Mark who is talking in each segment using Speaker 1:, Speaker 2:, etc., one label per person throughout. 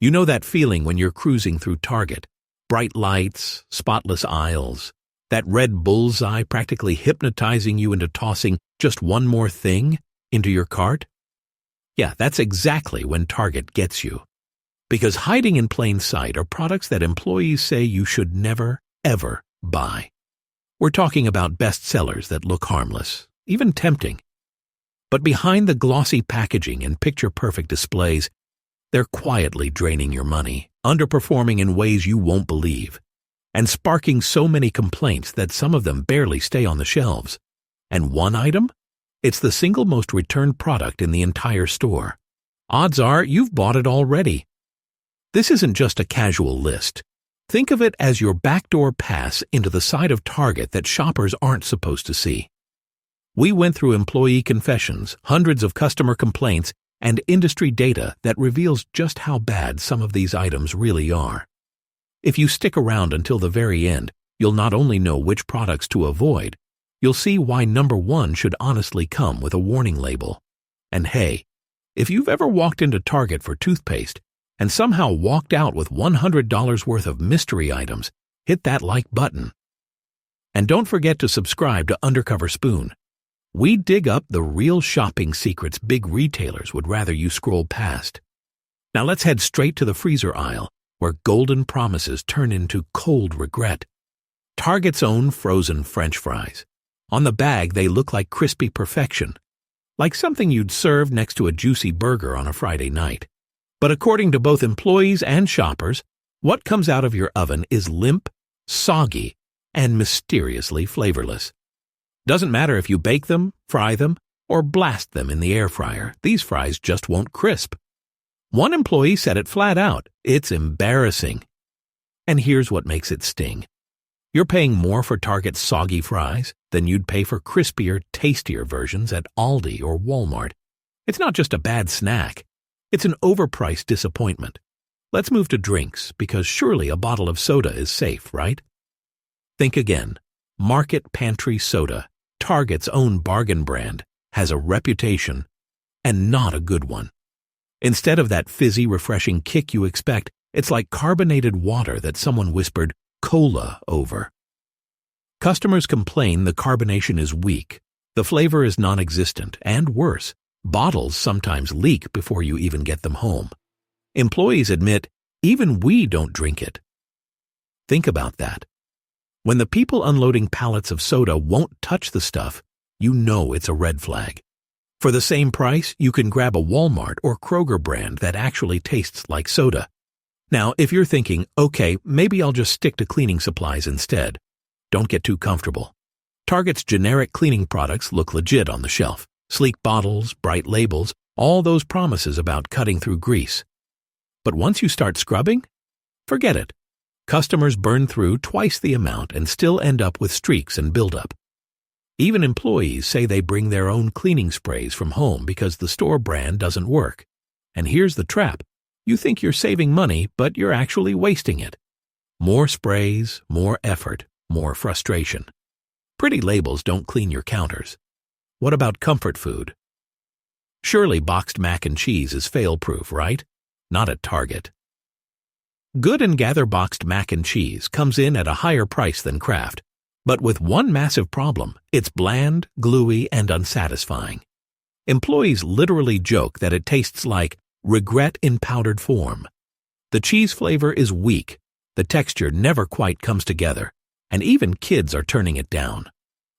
Speaker 1: You know that feeling when you're cruising through Target? Bright lights, spotless aisles, that red bullseye practically hypnotizing you into tossing just one more thing into your cart? Yeah, that's exactly when Target gets you. Because hiding in plain sight are products that employees say you should never, ever buy. We're talking about bestsellers that look harmless, even tempting. But behind the glossy packaging and picture-perfect displays, they're quietly draining your money, underperforming in ways you won't believe, and sparking so many complaints that some of them barely stay on the shelves. And one item? It's the single most returned product in the entire store. Odds are you've bought it already. This isn't just a casual list. Think of it as your backdoor pass into the side of Target that shoppers aren't supposed to see. We went through employee confessions, hundreds of customer complaints, and industry data that reveals just how bad some of these items really are. If you stick around until the very end, you'll not only know which products to avoid, you'll see why number one should honestly come with a warning label. And hey, if you've ever walked into Target for toothpaste and somehow walked out with $100 worth of mystery items, hit that like button. And don't forget to subscribe to Undercover Spoon. We dig up the real shopping secrets big retailers would rather you scroll past. Now let's head straight to the freezer aisle, where golden promises turn into cold regret. Target's own frozen French fries. On the bag, they look like crispy perfection, like something you'd serve next to a juicy burger on a Friday night. But according to both employees and shoppers, what comes out of your oven is limp, soggy, and mysteriously flavorless. Doesn't matter if you bake them, fry them, or blast them in the air fryer, these fries just won't crisp. One employee said it flat out, it's embarrassing. And here's what makes it sting. You're paying more for Target's soggy fries than you'd pay for crispier, tastier versions at Aldi or Walmart. It's not just a bad snack. It's an overpriced disappointment. Let's move to drinks, because surely a bottle of soda is safe, right? Think again. Market Pantry Soda, Target's own bargain brand, has a reputation, and not a good one. Instead of that fizzy, refreshing kick you expect, it's like carbonated water that someone whispered cola over. Customers complain the carbonation is weak, the flavor is non-existent, and worse, bottles sometimes leak before you even get them home. Employees admit, even we don't drink it. Think about that. When the people unloading pallets of soda won't touch the stuff, you know it's a red flag. For the same price, you can grab a Walmart or Kroger brand that actually tastes like soda. Now, if you're thinking, okay, maybe I'll just stick to cleaning supplies instead, don't get too comfortable. Target's generic cleaning products look legit on the shelf. Sleek bottles, bright labels, all those promises about cutting through grease. But once you start scrubbing, forget it. Customers burn through twice the amount and still end up with streaks and buildup. Even employees say they bring their own cleaning sprays from home because the store brand doesn't work. And here's the trap. You think you're saving money, but you're actually wasting it. More sprays, more effort, more frustration. Pretty labels don't clean your counters. What about comfort food? Surely boxed mac and cheese is fail-proof, right? Not at Target. Good and Gather boxed mac and cheese comes in at a higher price than Kraft, but with one massive problem: it's bland, gluey, and unsatisfying. Employees literally joke that it tastes like regret in powdered form. The cheese flavor is weak, the texture never quite comes together, and even kids are turning it down.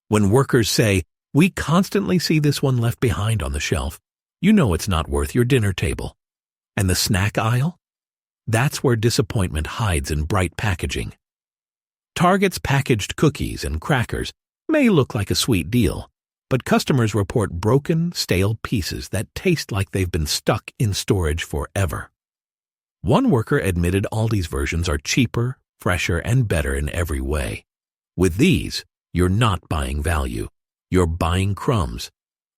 Speaker 1: When workers say, "We constantly see this one left behind on the shelf," you know it's not worth your dinner table. And the snack aisle? That's where disappointment hides in bright packaging. Target's packaged cookies and crackers may look like a sweet deal, but customers report broken, stale pieces that taste like they've been stuck in storage forever. One worker admitted Aldi's versions are cheaper, fresher, and better in every way. With these, you're not buying value. You're buying crumbs.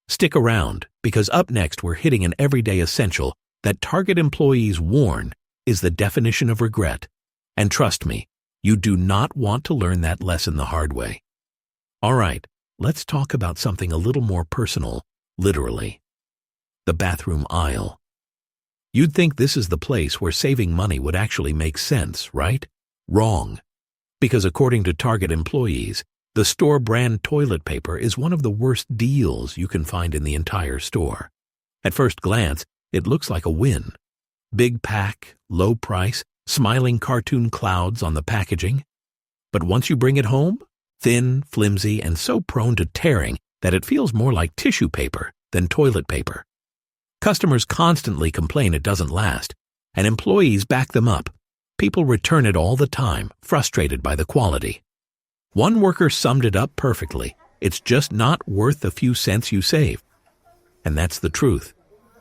Speaker 1: Stick around, because up next we're hitting an everyday essential that Target employees warn is the definition of regret. And trust me, you do not want to learn that lesson the hard way. All right, let's talk about something a little more personal, literally. The bathroom aisle. You'd think this is the place where saving money would actually make sense, right? Wrong. Because according to Target employees, the store brand toilet paper is one of the worst deals you can find in the entire store. At first glance, it looks like a win. Big pack, low price, smiling cartoon clouds on the packaging. But once you bring it home, thin, flimsy, and so prone to tearing that it feels more like tissue paper than toilet paper. Customers constantly complain it doesn't last, and employees back them up. People return it all the time, frustrated by the quality. One worker summed it up perfectly. It's just not worth the few cents you save. And that's the truth.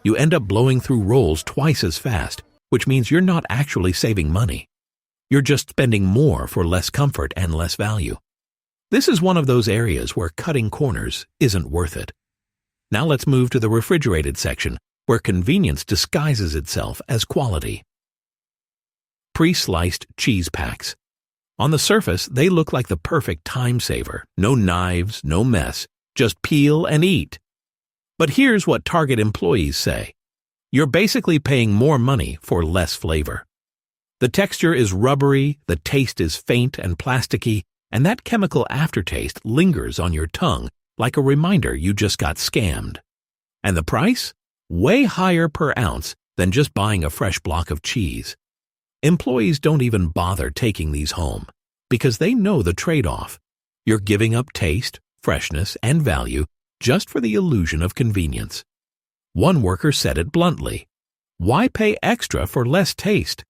Speaker 1: You end up blowing through rolls twice as fast, which means you're not actually saving money. You're just spending more for less comfort and less value. This is one of those areas where cutting corners isn't worth it. Now let's move to the refrigerated section, where convenience disguises itself as quality. Pre-sliced cheese packs. On the surface, they look like the perfect time saver. No knives, no mess, just peel and eat. But here's what Target employees say. You're basically paying more money for less flavor. The texture is rubbery, the taste is faint and plasticky, and that chemical aftertaste lingers on your tongue like a reminder you just got scammed. And the price? Way higher per ounce than just buying a fresh block of cheese. Employees don't even bother taking these home because they know the trade-off. You're giving up taste, freshness, and value just for the illusion of convenience. One worker said it bluntly. Why pay extra for less taste?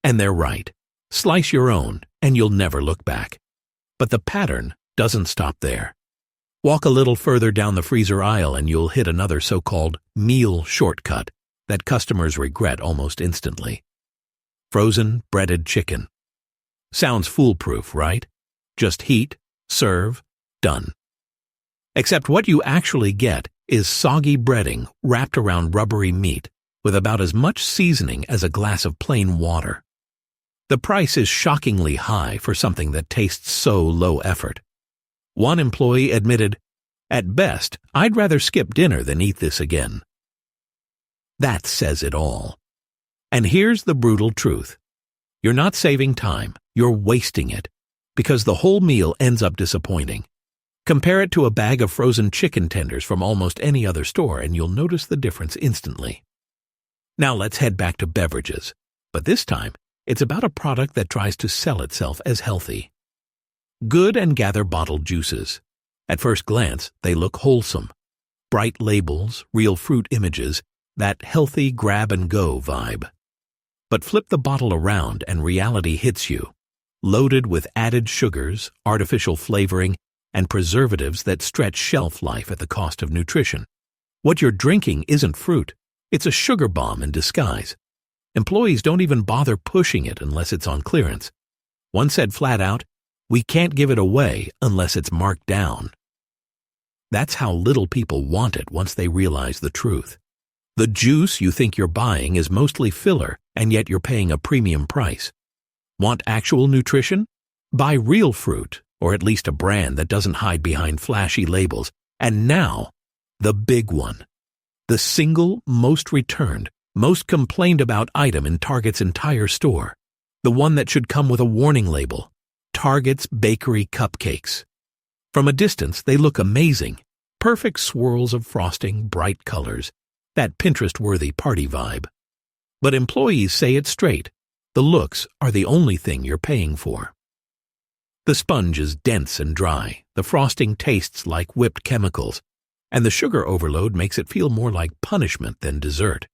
Speaker 1: And they're right. Slice your own, and you'll never look back. But the pattern doesn't stop there. Walk a little further down the freezer aisle and you'll hit another so-called meal shortcut that customers regret almost instantly. Frozen breaded chicken. Sounds foolproof, right? Just heat, serve, done. Except what you actually get is soggy breading wrapped around rubbery meat with about as much seasoning as a glass of plain water. The price is shockingly high for something that tastes so low effort. One employee admitted, "At best, I'd rather skip dinner than eat this again." That says it all. And here's the brutal truth. You're not saving time, you're wasting it, because the whole meal ends up disappointing. Compare it to a bag of frozen chicken tenders from almost any other store and you'll notice the difference instantly. Now let's head back to beverages, but this time it's about a product that tries to sell itself as healthy. Good and Gather bottled juices. At first glance, they look wholesome. Bright labels, real fruit images, that healthy grab-and-go vibe. But flip the bottle around and reality hits you. Loaded with added sugars, artificial flavoring, and preservatives that stretch shelf life at the cost of nutrition. What you're drinking isn't fruit. It's a sugar bomb in disguise. Employees don't even bother pushing it unless it's on clearance. One said flat out, "We can't give it away unless it's marked down." That's how little people want it once they realize the truth. The juice you think you're buying is mostly filler, and yet you're paying a premium price. Want actual nutrition? Buy real fruit, or at least a brand that doesn't hide behind flashy labels. And now, the big one. The single most returned, most complained about item in Target's entire store. The one that should come with a warning label. Target's bakery cupcakes. From a distance, they look amazing. Perfect swirls of frosting, bright colors. That Pinterest-worthy party vibe. But employees say it straight. The looks are the only thing you're paying for. The sponge is dense and dry, the frosting tastes like whipped chemicals, and the sugar overload makes it feel more like punishment than dessert.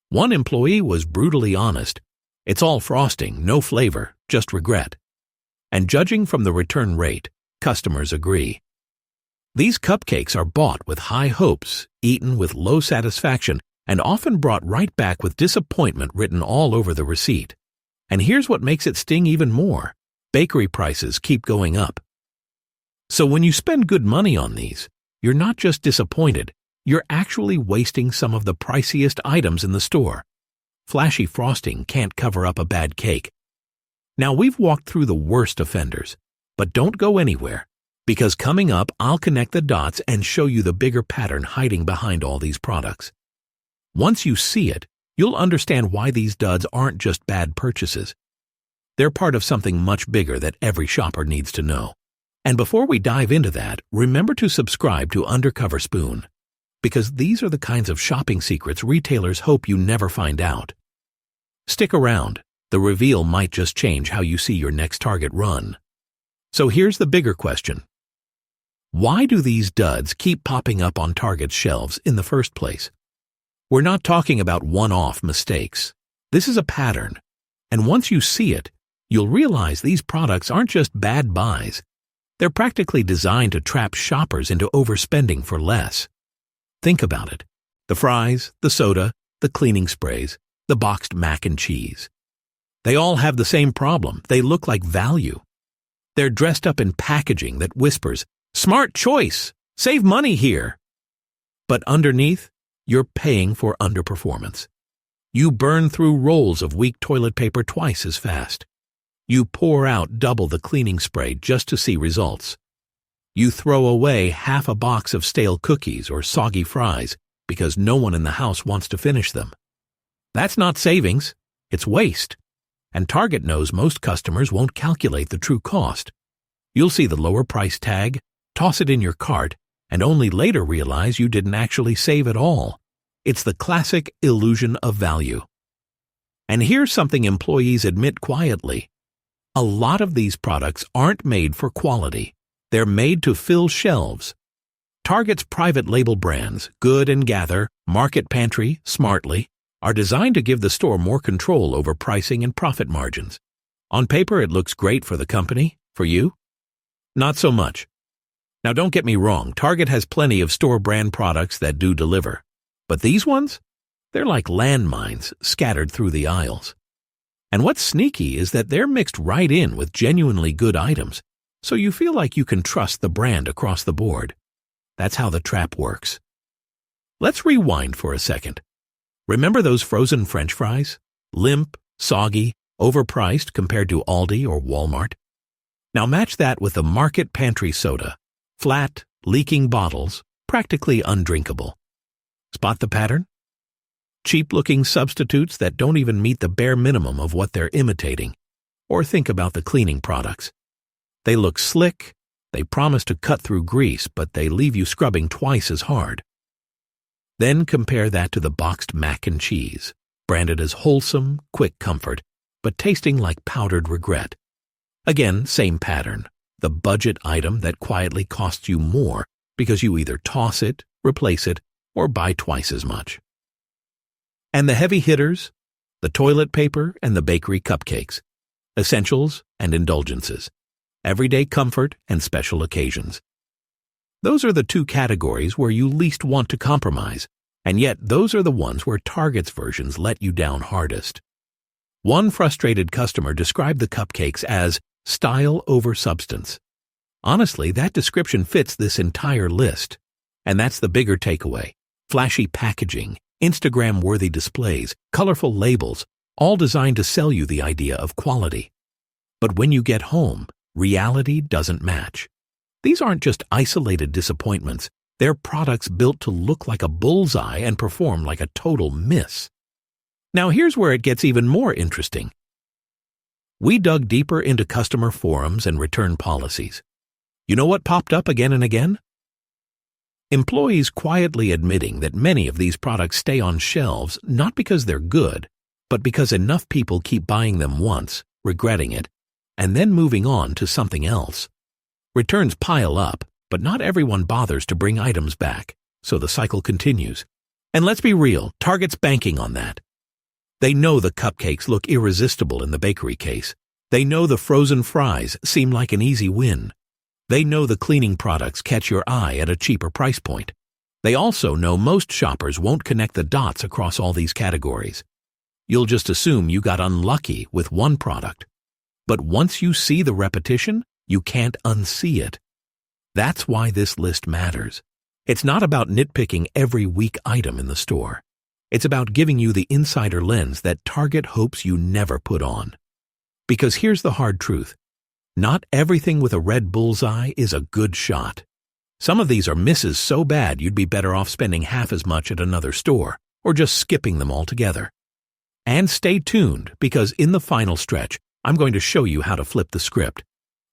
Speaker 1: One employee was brutally honest. It's all frosting, no flavor, just regret. And judging from the return rate, customers agree. These cupcakes are bought with high hopes, eaten with low satisfaction, and often brought right back with disappointment written all over the receipt. And here's what makes it sting even more. Bakery prices keep going up. So when you spend good money on these, you're not just disappointed, you're actually wasting some of the priciest items in the store. Flashy frosting can't cover up a bad cake. Now we've walked through the worst offenders, but don't go anywhere, because coming up I'll connect the dots and show you the bigger pattern hiding behind all these products. Once you see it, you'll understand why these duds aren't just bad purchases. They're part of something much bigger that every shopper needs to know. And before we dive into that, remember to subscribe to Undercover Spoon, because these are the kinds of shopping secrets retailers hope you never find out. Stick around. The reveal might just change how you see your next Target run. So here's the bigger question. Why do these duds keep popping up on Target's shelves in the first place? We're not talking about one-off mistakes. This is a pattern. And once you see it, you'll realize these products aren't just bad buys. They're practically designed to trap shoppers into overspending for less. Think about it. The fries, the soda, the cleaning sprays, the boxed mac and cheese. They all have the same problem. They look like value. They're dressed up in packaging that whispers, "Smart choice! Save money here!" But underneath, you're paying for underperformance. You burn through rolls of weak toilet paper twice as fast. You pour out double the cleaning spray just to see results. You throw away half a box of stale cookies or soggy fries because no one in the house wants to finish them. That's not savings, it's waste. And Target knows most customers won't calculate the true cost. You'll see the lower price tag, toss it in your cart, and only later realize you didn't actually save at all. It's the classic illusion of value. And here's something employees admit quietly. A lot of these products aren't made for quality. They're made to fill shelves. Target's private label brands, Good and Gather, Market Pantry, Smartly, are designed to give the store more control over pricing and profit margins. On paper, it looks great for the company. For you? Not so much. Now don't get me wrong, Target has plenty of store brand products that do deliver. But these ones? They're like landmines scattered through the aisles. And what's sneaky is that they're mixed right in with genuinely good items, so you feel like you can trust the brand across the board. That's how the trap works. Let's rewind for a second. Remember those frozen French fries? Limp, soggy, overpriced compared to Aldi or Walmart? Now match that with the Market Pantry soda. Flat, leaking bottles, practically undrinkable. Spot the pattern? Cheap-looking substitutes that don't even meet the bare minimum of what they're imitating. Or think about the cleaning products. They look slick, they promise to cut through grease, but they leave you scrubbing twice as hard. Then compare that to the boxed mac and cheese, branded as wholesome, quick comfort, but tasting like powdered regret. Again, same pattern. The budget item that quietly costs you more because you either toss it, replace it, or buy twice as much. And the heavy hitters, the toilet paper and the bakery cupcakes, essentials and indulgences, everyday comfort and special occasions. Those are the two categories where you least want to compromise, and yet those are the ones where Target's versions let you down hardest. One frustrated customer described the cupcakes as style over substance. Honestly, that description fits this entire list. And that's the bigger takeaway. Flashy packaging, Instagram-worthy displays, colorful labels, all designed to sell you the idea of quality. But when you get home, reality doesn't match. These aren't just isolated disappointments. They're products built to look like a bullseye and perform like a total miss. Now here's where it gets even more interesting. We dug deeper into customer forums and return policies. You know what popped up again and again? Employees quietly admitting that many of these products stay on shelves not because they're good, but because enough people keep buying them once, regretting it, and then moving on to something else. Returns pile up, but not everyone bothers to bring items back, so the cycle continues. And let's be real, Target's banking on that. They know the cupcakes look irresistible in the bakery case. They know the frozen fries seem like an easy win. They know the cleaning products catch your eye at a cheaper price point. They also know most shoppers won't connect the dots across all these categories. You'll just assume you got unlucky with one product. But once you see the repetition, you can't unsee it. That's why this list matters. It's not about nitpicking every weak item in the store. It's about giving you the insider lens that Target hopes you never put on. Because here's the hard truth. Not everything with a red bullseye is a good shot. Some of these are misses so bad you'd be better off spending half as much at another store, or just skipping them altogether. And stay tuned, because in the final stretch, I'm going to show you how to flip the script.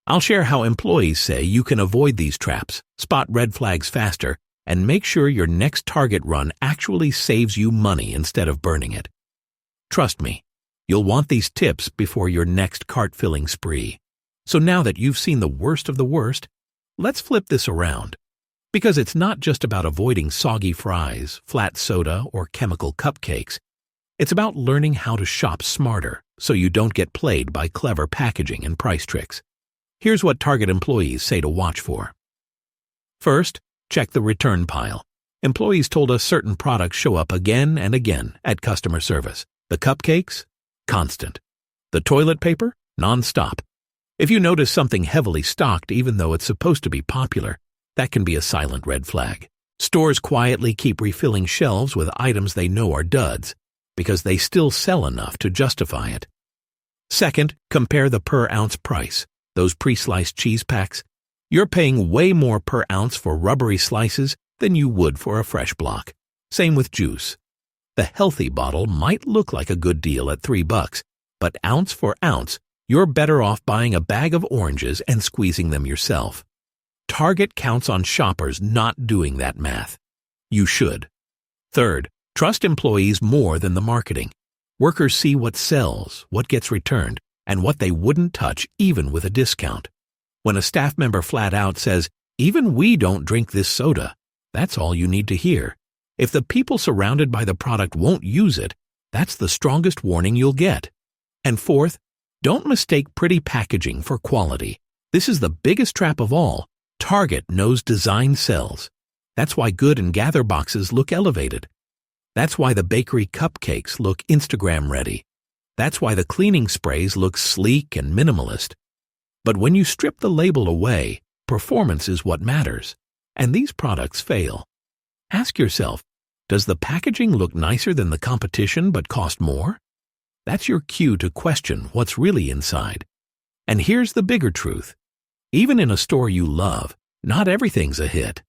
Speaker 1: I'll share how employees say you can avoid these traps, spot red flags faster, and make sure your next Target run actually saves you money instead of burning it. Trust me, you'll want these tips before your next cart-filling spree. So now that you've seen the worst of the worst, let's flip this around. Because it's not just about avoiding soggy fries, flat soda, or chemical cupcakes. It's about learning how to shop smarter so you don't get played by clever packaging and price tricks. Here's what Target employees say to watch for. First, check the return pile. Employees told us certain products show up again and again at customer service. The cupcakes? Constant. The toilet paper? Non-stop. If you notice something heavily stocked even though it's supposed to be popular, that can be a silent red flag. Stores quietly keep refilling shelves with items they know are duds, because they still sell enough to justify it. Second, compare the per-ounce price. Those pre-sliced cheese packs, you're paying way more per ounce for rubbery slices than you would for a fresh block. Same with juice. The healthy bottle might look like a good deal at $3, but ounce for ounce, you're better off buying a bag of oranges and squeezing them yourself. Target counts on shoppers not doing that math. You should. Third, trust employees more than the marketing. Workers see what sells, what gets returned, and what they wouldn't touch even with a discount. When a staff member flat out says, "Even we don't drink this soda," that's all you need to hear. If the people surrounded by the product won't use it, that's the strongest warning you'll get. And fourth, don't mistake pretty packaging for quality. This is the biggest trap of all. Target knows design sells. That's why Good and Gather boxes look elevated. That's why the bakery cupcakes look Instagram ready. That's why the cleaning sprays look sleek and minimalist. But when you strip the label away, performance is what matters. And these products fail. Ask yourself, does the packaging look nicer than the competition but cost more? That's your cue to question what's really inside. And here's the bigger truth. Even in a store you love, not everything's a hit.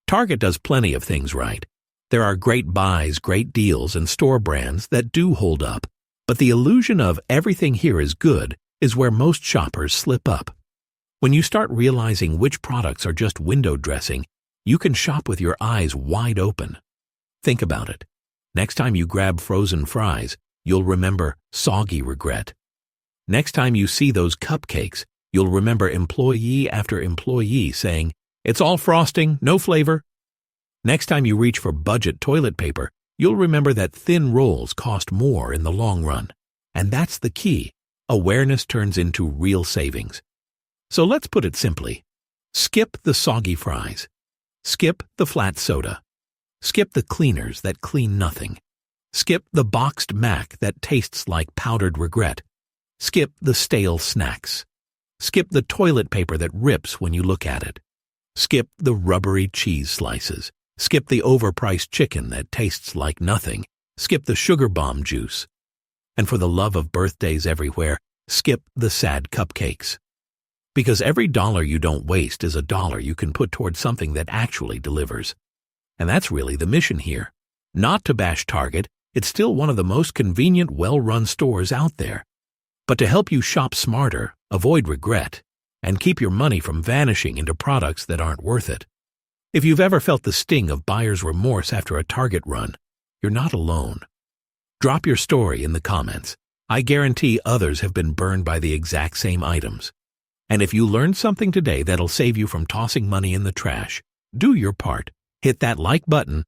Speaker 1: Target does plenty of things right. There are great buys, great deals, and store brands that do hold up. But the illusion of everything here is good is where most shoppers slip up. When you start realizing which products are just window dressing, you can shop with your eyes wide open. Think about it. Next time you grab frozen fries, you'll remember soggy regret. Next time you see those cupcakes, you'll remember employee after employee saying, "It's all frosting, no flavor." Next time you reach for budget toilet paper, you'll remember that thin rolls cost more in the long run. And that's the key. Awareness turns into real savings. So let's put it simply. Skip the soggy fries. Skip the flat soda. Skip the cleaners that clean nothing. Skip the boxed mac that tastes like powdered regret. Skip the stale snacks. Skip the toilet paper that rips when you look at it. Skip the rubbery cheese slices. Skip the overpriced chicken that tastes like nothing. Skip the sugar bomb juice. And for the love of birthdays everywhere, skip the sad cupcakes. Because every dollar you don't waste is a dollar you can put towards something that actually delivers. And that's really the mission here. Not to bash Target, it's still one of the most convenient, well-run stores out there. But to help you shop smarter, avoid regret, and keep your money from vanishing into products that aren't worth it. If you've ever felt the sting of buyer's remorse after a Target run, you're not alone. Drop your story in the comments. I guarantee others have been burned by the exact same items. And if you learned something today that'll save you from tossing money in the trash, do your part. Hit that like button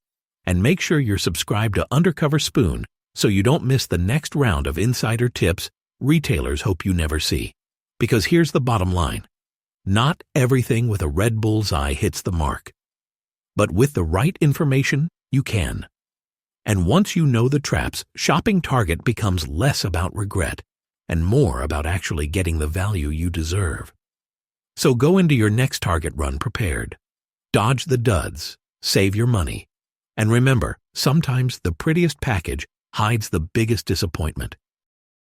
Speaker 1: and make sure you're subscribed to Undercover Spoon so you don't miss the next round of insider tips retailers hope you never see. Because here's the bottom line. Not everything with a red bullseye hits the mark. But with the right information, you can. And once you know the traps, shopping Target becomes less about regret and more about actually getting the value you deserve. So go into your next Target run prepared. Dodge the duds, save your money, and remember, sometimes the prettiest package hides the biggest disappointment.